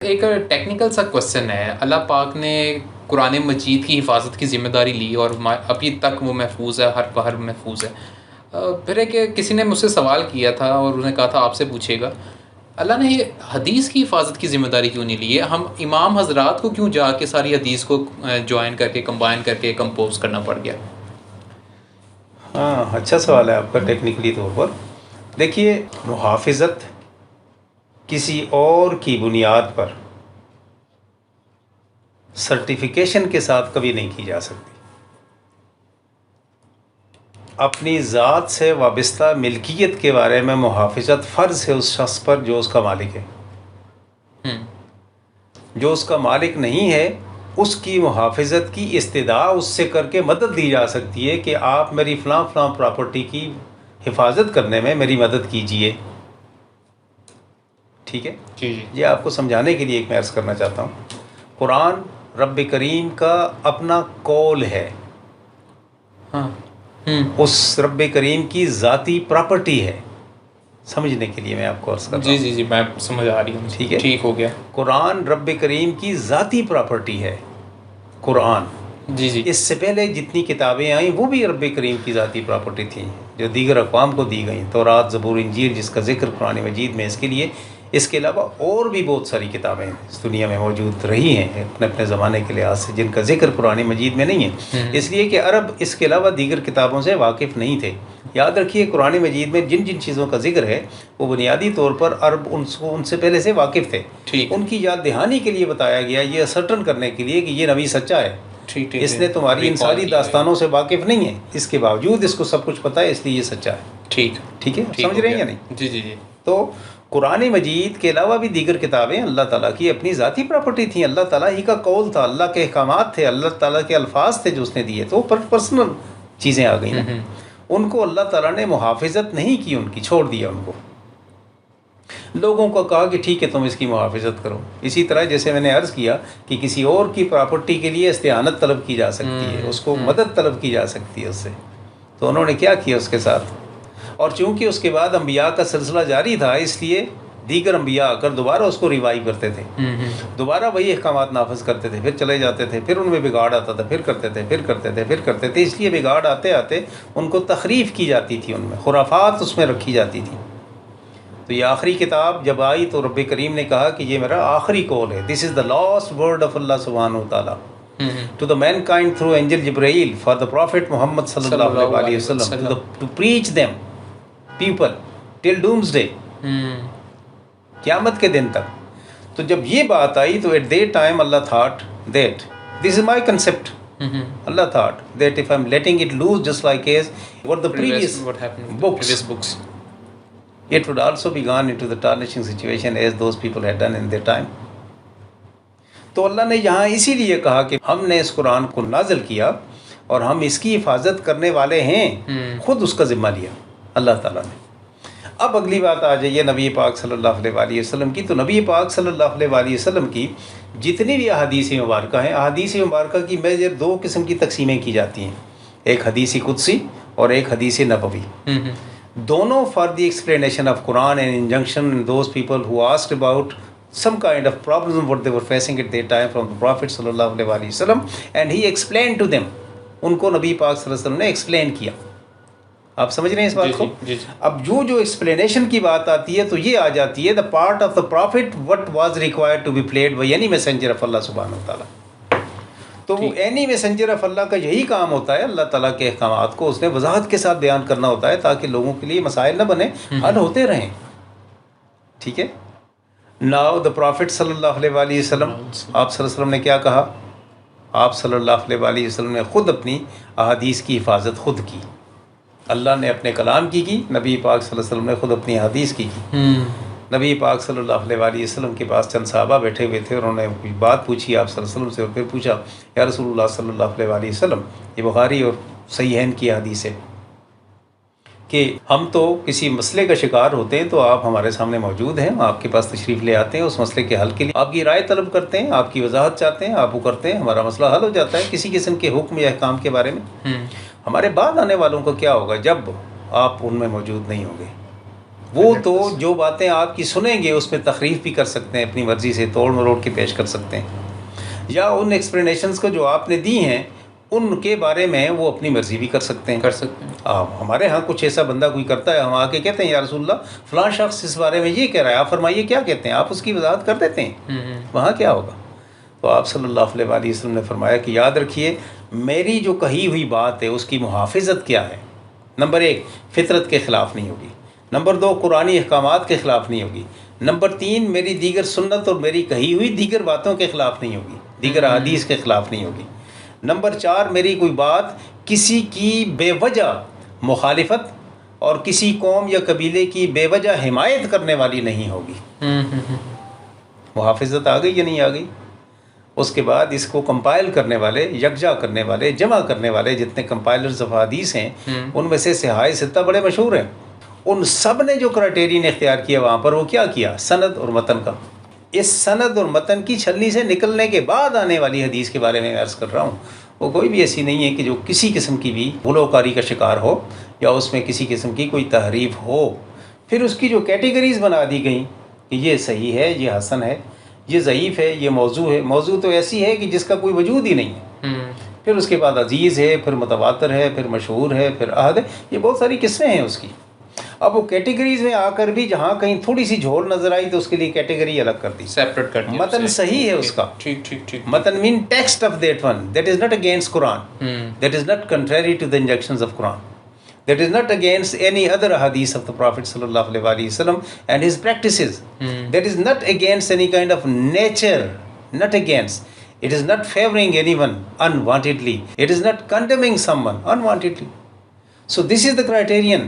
ایک ٹیکنیکل سا کوشچن ہے. اللہ پاک نے قرآن مجید کی حفاظت کی ذمہ داری لی اور ابھی تک وہ محفوظ ہے، ہر پہر محفوظ ہے. پھر ایک کسی نے مجھ سے سوال کیا تھا اور انہوں نے کہا تھا آپ سے پوچھے گا اللہ نے حدیث کی حفاظت کی ذمہ داری کیوں نہیں لی ہے؟ ہم امام حضرات کو کیوں جا کے ساری حدیث کو جوائن کر کے کمبائن کر کے کمپوز کرنا پڑ گیا؟ ہاں، اچھا سوال ہے آپ کا ٹیکنیکلی طور پر. دیکھیے، محافظت کسی اور کی بنیاد پر سرٹیفیکیشن کے ساتھ کبھی نہیں کی جا سکتی. اپنی ذات سے وابستہ ملکیت کے بارے میں محافظت فرض ہے اس شخص پر جو اس کا مالک ہے. جو اس کا مالک نہیں ہے اس کی محافظت کی استدعا اس سے کر کے مدد دی جا سکتی ہے کہ آپ میری فلاں فلاں پراپرٹی کی حفاظت کرنے میں میری مدد کیجئے. ٹھیک ہے جی. یہ آپ کو سمجھانے کے لیے ایک میں عرض کرنا چاہتا ہوں. قرآن رب کریم کا اپنا قول ہے. اس رب کریم کی ذاتی پراپرٹی ہے. سمجھنے کے لیے میں آپ کو عرض کر رہا ہوں. جی میں سمجھ آ رہی ہوں. ٹھیک ہے، ٹھیک ہو گیا. قرآن رب کریم کی ذاتی پراپرٹی ہے. قرآن جی اس سے پہلے جتنی کتابیں آئیں وہ بھی رب کریم کی ذاتی پراپرٹی تھیں جو دیگر اقوام کو دی گئیں. تورات، زبور، انجیل جس کا ذکر قرآن مجید میں اس کے علاوہ اور بھی بہت ساری کتابیں اس دنیا میں موجود رہی ہیں اپنے اپنے زمانے کے لحاظ سے جن کا ذکر قرآن مجید میں نہیں ہے، اس لیے کہ عرب اس کے علاوہ دیگر کتابوں سے واقف نہیں تھے. یاد رکھیے قرآن مجید میں جن جن چیزوں کا ذکر ہے وہ بنیادی طور پر عرب ان سے پہلے سے واقف تھے. ان کی یاد دہانی کے لیے بتایا گیا، یہ اسرٹن کرنے کے لیے کہ یہ نبی سچا ہے. اس نے تمہاری ان ساری داستانوں سے واقف نہیں ہے، اس کے باوجود اس کو سب کچھ پتہ ہے، اس لیے یہ سچا ہے. ٹھیک ہے، سمجھ رہے ہیں یا نہیں؟ جی. تو قرآن مجید کے علاوہ بھی دیگر کتابیں اللہ تعالیٰ کی اپنی ذاتی پراپرٹی تھیں. اللہ تعالیٰ ہی کا قول تھا، اللہ کے احکامات تھے، اللہ تعالیٰ کے الفاظ تھے جو اس نے دیے. تو پرسنل چیزیں آ گئیں نا. ان کو اللہ تعالیٰ نے محافظت نہیں کی، ان کی چھوڑ دیا. ان کو لوگوں کو کہا کہ ٹھیک ہے تم اس کی محافظت کرو. اسی طرح جیسے میں نے عرض کیا کہ کسی اور کی پراپرٹی کے لیے استعانت طلب کی جا سکتی ہے، اس کو مدد طلب کی جا سکتی ہے اس سے. تو انہوں نے کیا کیا اس کے ساتھ؟ اور چونکہ اس کے بعد انبیاء کا سلسلہ جاری تھا اس لیے دیگر انبیاء آ کر دوبارہ اس کو ریوائیو کرتے تھے، دوبارہ وہی احکامات نافذ کرتے تھے، پھر چلے جاتے تھے، پھر ان میں بگاڑ آتا تھا، پھر کرتے تھے. اس لیے بگاڑ آتے آتے ان کو تخریف کی جاتی تھی، ان میں خرافات اس میں رکھی جاتی تھی. تو یہ آخری کتاب جب آئی تو رب کریم نے کہا کہ یہ میرا آخری قول ہے. دس از دا لاسٹ ورڈ آف اللہ سبحانہ وتعالیٰ to the mankind through angel Jibreel for the prophet Muhammad sallallahu alaihi wasallam to preach them people till doomsday, قیامت کے دن تک. تو جب یہ بات آئی تو at that time Allah thought that this is my concept. Allah thought that if I'm letting it loose just like as what the previous books, it would also be gone into the tarnishing situation as those people had done in their time. تو اللہ نے یہاں اسی لیے کہا کہ ہم نے اس قرآن کو نازل کیا اور ہم اس کی حفاظت کرنے والے ہیں، خود اس کا ذمہ لیا اللہ تعالیٰ نے. اب اگلی بات آ جائیے نبی پاک صلی اللہ علیہ وسلم کی. تو نبی پاک صلی اللہ علیہ وسلم کی جتنی بھی احادیث مبارکہ ہیں، احادیث مبارکہ کی میجر دو قسم کی تقسیمیں کی جاتی ہیں، ایک حدیث قدسی اور ایک حدیث نبوی. دونوں for the explanation of Quran and injunction those people who asked about some kind of problems what they were facing at that time from the Prophet sallallahu alaihi wasallam and he explained to them. ان کو نبی پاک صلی اللہ علیہ وسلم نے explain کیا. آپ سمجھ رہے ہیں اس بات کو؟ اب جو ایکسپلینیشن کی بات آتی ہے تو یہ آ جاتی ہے the part of the prophet what was required to be played by any messenger of Allah subhanahu wa ta'ala. تو any messenger of Allah کا یہی کام ہوتا ہے، اللہ تعالیٰ کے احکامات کو اس نے وضاحت کے ساتھ بیان کرنا ہوتا ہے تاکہ لوگوں کے لیے مسائل نہ بنے، حل ہوتے رہیں. ٹھیک ہے. Now the Prophet صلی اللہ علیہ وسلم، آپ صلی اللہ علیہ وسلم نے کیا کہا؟ آپ صلی اللہ علیہ وسلم نے خود اپنی احادیث کی حفاظت خود کی. اللہ نے اپنے کلام کی، نبی پاک صلی اللہ علیہ وسلم نے خود اپنی حدیث کی. نبی پاک صلی اللہ علیہ وسلم کے پاس چند صحابہ بیٹھے ہوئے تھے اور انہوں نے کوئی بات پوچھی آپ صلی اللہ علیہ وسلم سے، اور پھر پوچھا یا رسول اللہ صلی اللہ علیہ وسلم، یہ بخاری اور صحیحین کی حدیث ہے کہ ہم تو کسی مسئلے کا شکار ہوتے ہیں تو آپ ہمارے سامنے موجود ہیں، آپ کے پاس تشریف لے آتے ہیں، اس مسئلے کے حل کے لیے آپ کی رائے طلب کرتے ہیں، آپ کی وضاحت چاہتے ہیں، آپ وہ کرتے ہیں، ہمارا مسئلہ حل ہو جاتا ہے کسی قسم کے حکم یا احکام کے بارے میں. ہمارے بعد آنے والوں کو کیا ہوگا جب آپ ان میں موجود نہیں ہوں گے؟ وہ تو جو باتیں آپ کی سنیں گے اس میں تخریف بھی کر سکتے ہیں، اپنی مرضی سے توڑ مروڑ کے پیش کر سکتے ہیں، یا ان ایکسپلینیشنز کو جو آپ نے دی ہیں ان کے بارے میں وہ اپنی مرضی بھی کر سکتے ہیں۔ ہمارے ہاں کچھ ایسا بندہ کوئی کرتا ہے، ہم آ کے کہتے ہیں یا رسول اللہ فلاں شخص اس بارے میں یہ کہہ رہا ہے، آپ فرمائیے کیا کہتے ہیں، آپ اس کی وضاحت کر دیتے ہیں، وہاں کیا ہوگا؟ تو آپ صلی اللہ علیہ وآلہ وسلم نے فرمایا کہ یاد رکھیے میری جو کہی ہوئی بات ہے اس کی محافظت کیا ہے؟ نمبر 1 فطرت کے خلاف نہیں ہوگی، نمبر 2 قرآنی احکامات کے خلاف نہیں ہوگی، نمبر 3 میری دیگر سنت اور میری کہی ہوئی دیگر باتوں کے خلاف نہیں ہوگی، دیگر احادیث کے خلاف نہیں ہوگی، نمبر 4 میری کوئی بات کسی کی بے وجہ مخالفت اور کسی قوم یا قبیلے کی بے وجہ حمایت کرنے والی نہیں ہوگی۔ محافظت آ گئی یا نہیں آ گئی؟ اس کے بعد اس کو کمپائل کرنے والے، یکجا کرنے والے، جمع کرنے والے جتنے کمپائلرز آف حدیث ہیں ان میں سے صحاح ستہ بڑے مشہور ہیں، ان سب نے جو کرائٹیرین اختیار کیا وہاں پر وہ کیا کیا؟ سند اور متن کا۔ اس سند اور متن کی چھلنی سے نکلنے کے بعد آنے والی حدیث کے بارے میں عرض کر رہا ہوں، وہ کوئی بھی ایسی نہیں ہے کہ جو کسی قسم کی بھی غلوکاری کا شکار ہو یا اس میں کسی قسم کی کوئی تحریف ہو۔ پھر اس کی جو کیٹیگریز بنا دی گئیں کہ یہ صحیح ہے، یہ حسن ہے، یہ ضعیف ہے، یہ موضوع ہے، موضوع تو ایسی ہے کہ جس کا کوئی وجود ہی نہیں ہے، پھر اس کے بعد عزیز ہے، پھر متواتر ہے، پھر مشہور ہے، پھر احد ہے، یہ بہت ساری قسمیں ہیں اس کی۔ اب وہ کیٹیگریز میں آ کر بھی جہاں کہیں تھوڑی سی جھول نظر آئی تو اس کے لیے کیٹیگری الگ کر دی، سیپریٹ کر دیا، متن صحیح ہے اس کا، ٹھیک متن main text of that one, that is not against Quran, that is not contrary to the injunctions of Quran, that is not against any other hadith of the Prophet sallallahu alaihi wasallam and his practices, that is not against any kind of nature, not against, it is not favoring anyone unwantedly, it is not condemning someone unwantedly. So this is the criterion,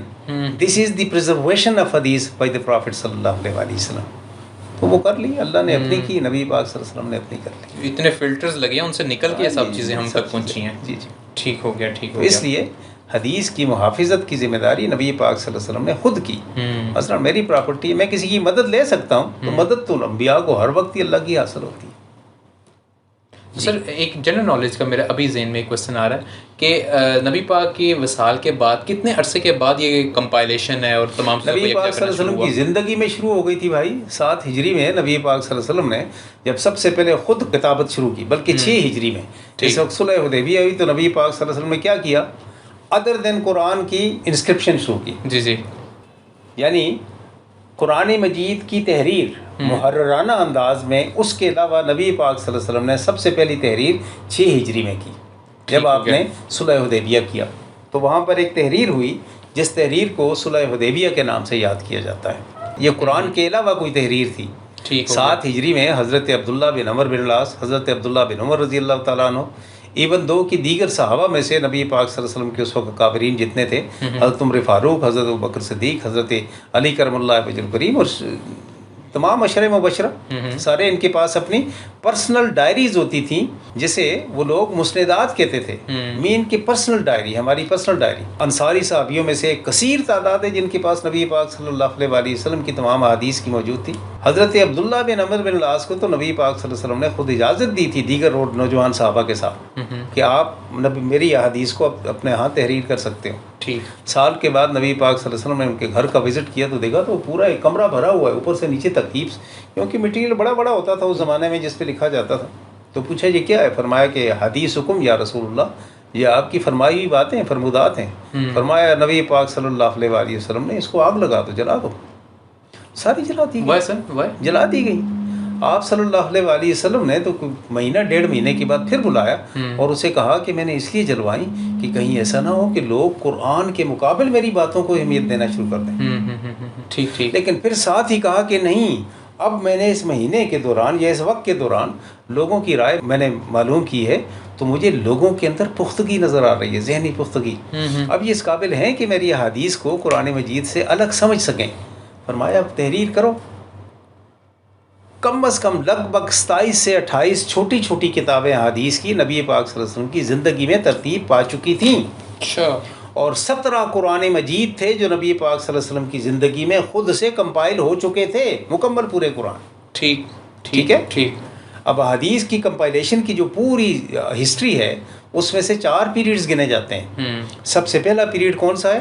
this is the preservation of hadith by the Prophet sallallahu alaihi wasallam. تو وہ کر لی، اللہ نے اپنی کی، نبی پاک صلی اللہ علیہ وسلم نے اپنی کر لی، اتنے فلٹرز لگے ہیں ان سے نکل کے سب چیزیں ہم تک پہنچی ہیں۔ جی ٹھیک ہو گیا، ٹھیک ہو گیا۔ اس لیے حدیث کی محافظت کی ذمہ داری نبی پاک صلی اللہ علیہ وسلم نے خود کی۔ مثلا میری پراپرٹی ہے، میں کسی کی مدد لے سکتا ہوں تو مدد تو انبیاء کو ہر وقت ہی اللہ کی حاصل ہوتی ہے۔ سر ایک جنرل نالج کا میرا ابھی ذہن میں ایک کوشچن آ رہا ہے کہ نبی پاک کی وصال کے بعد کتنے عرصے کے بعد یہ کمپائلیشن ہے اور تمام نبی پاک صلی اللہ علیہ وسلم کی زندگی میں شروع ہو گئی تھی بھائی، 7 ہجری میں نبی پاک صلی اللہ علیہ وسلم نے جب سب سے پہلے خود کتابت شروع کی، بلکہ 6 ہجری میں اس وقت صلح حدیبیہ ہوئی تو نبی پاک صلی اللہ علیہ وسلم نے کیا کیا؟ ادر دین قرآن کی انسکرپشن شروع کی۔ جی یعنی قرآن مجید کی تحریر محررانہ انداز میں، اس کے علاوہ نبی پاک صلی اللہ علیہ وسلم نے سب سے پہلی تحریر 6 ہجری میں کی، جب آپ نے صلح حدیبیہ کیا تو وہاں پر ایک تحریر ہوئی جس تحریر کو صلح حدیبیہ کے نام سے یاد کیا جاتا ہے۔ یہ قرآن کے علاوہ کوئی تحریر تھی۔ 7 ہجری میں حضرت عبداللہ بن عمر بن العاص، حضرت عبداللہ بن عمر رضی اللہ تعالیٰ عنہ، ایون دو کی دیگر صحابہ میں سے نبی پاک صلی اللہ علیہ وسلم کے اس وقت کابرین جتنے تھے، حضرت عمر فاروق، حضرت ابوبکر صدیق، حضرت علی کرم اللہ وجہ الکریم اور تمام عشرہ مبشرہ، سارے ان کے پاس اپنی پرسنل ڈائریز ہوتی تھیں جسے وہ لوگ مسندات کہتے تھے۔ مین کی پرسنل ڈائری، ہماری پرسنل ڈائری۔ انصاری صحابیوں میں سے ایک کثیر تعداد ہے جن کے پاس نبی پاک صلی اللہ علیہ وآلہ وسلم کی تمام احادیث کی موجود تھی۔ حضرت عبداللہ بن عمر بن العاص کو تو نبی پاک صلی اللہ علیہ وسلم نے خود اجازت دی تھی دیگر نوجوان صحابہ کے ساتھ کہ آپ میری احادیث کو اپنے ہاں تحریر کر سکتے ہو۔ سال کے بعد نبی پاک صلی اللہ علیہ وسلم نے ان کے گھر کا وزٹ کیا تو دیکھا تو پورا ایک کمرہ بھرا ہوا ہے اوپر سے نیچے تک ہیپس، کیونکہ مٹیریل بڑا بڑا ہوتا تھا اس زمانے میں جس پہ لکھا جاتا تھا۔ تو پوچھا یہ کیا ہے؟ فرمایا کہ حدیث حکم یا رسول اللہ، یہ آپ کی فرمائی ہوئی باتیں، فرمودات ہیں۔ فرمایا نبی پاک صلی اللہ علیہ وآلہ وسلم نے اس کو آگ لگا دو، جلا دو۔ ساری جلا دی گئی، جلا دی گئی۔ آپ صلی اللہ علیہ وآلہ وسلم نے تو مہینہ 1.5 مہینے کے بعد پھر بلایا اور اسے کہا کہ میں نے اس لیے جلوائی کہ کہیں ایسا نہ ہو کہ لوگ قرآن کے مقابل میری باتوں کو اہمیت دینا شروع کر دیں۔ لیکن پھر ساتھ ہی کہا کہ نہیں، اب میں نے اس مہینے کے دوران یا اس وقت کے دوران لوگوں کی رائے میں نے معلوم کی ہے تو مجھے لوگوں کے اندر پختگی نظر آ رہی ہے، ذہنی پختگی۔ اب یہ اس قابل ہیں کہ میری احادیث کو قرآن مجید سے الگ سمجھ سکیں۔ فرمایا اب تحریر کرو۔ کم از کم لگ بھگ 27 سے 28 چھوٹی چھوٹی کتابیں حدیث کی نبی پاک صلی اللہ علیہ وسلم کی زندگی میں ترتیب پا چکی تھیں، اور 17 قرآن مجید تھے جو نبی پاک صلی اللہ علیہ وسلم کی زندگی میں خود سے کمپائل ہو چکے تھے، مکمل پورے قرآن۔ ٹھیک ہے۔ اب حدیث کی کمپائلیشن کی جو پوری ہسٹری ہے اس میں سے 4 پیریڈز گنے جاتے ہیں۔ سب سے پہلا پیریڈ کون سا ہے؟